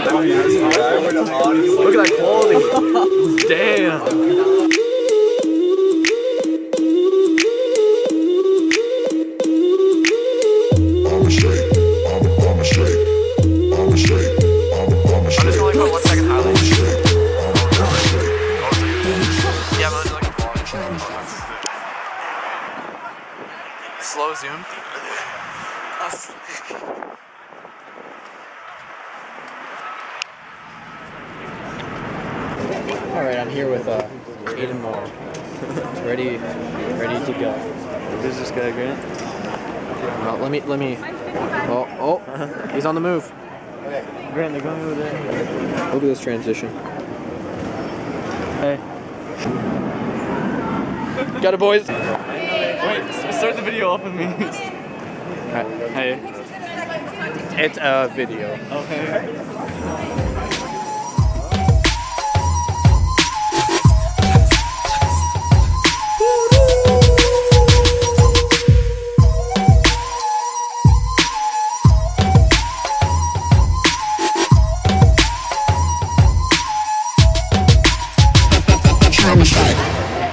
Look at that quality. Damn. I'm straight. I'm straight. I'm straight. I'm I'm just going for 1 second highlight. straight. Yeah, but it's like a vlog. Slow zoom. All right, I'm here with Aiden Moore, ready to go. Who's this guy, Grant? Let me. Oh, he's on the move. Grant, they're going over there. Look at this transition. Hey. Got it, boys. Wait, start the video off with me. Hey. It's a video. Okay.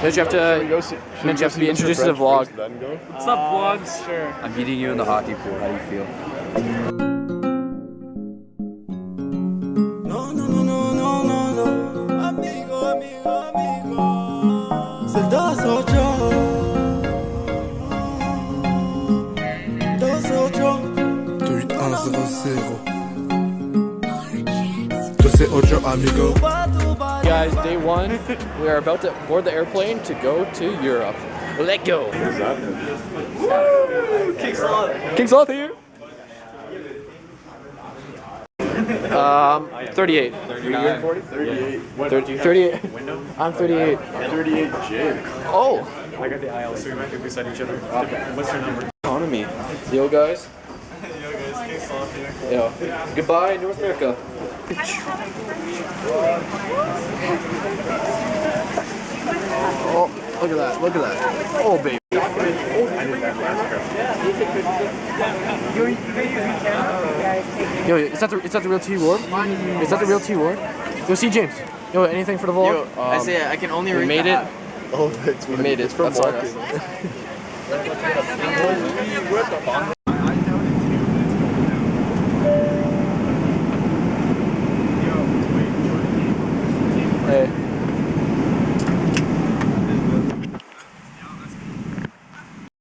Don't you have to be introduced to the vlog? What's up, vlogs? Sure. I'm meeting you in the hockey pool. How do you feel? No, no, no, no, no, no, no. Amigo, amigo, amigo. C'est le 28 amigo. Guys, day one. We are about to board the airplane to go to Europe. Let go. King Sloth. King Sloth here. 38. 39. 40? 38. What? 38. I'm 38. I'm 38 J. Oh. I got the IL, so we might be beside each other. What's your number? Economy. Yo, guys. Yo guys, King Sloth here. Yeah. Goodbye, North America. Oh, look at that. Look at that. Oh, baby. I did that last Yo, is that the real T Ward? Is that the real T Ward? Yo, see James. Yo, anything for the vlog? Isaiah, I can only We read made it. Oh, that's We made it. from That's all. walking.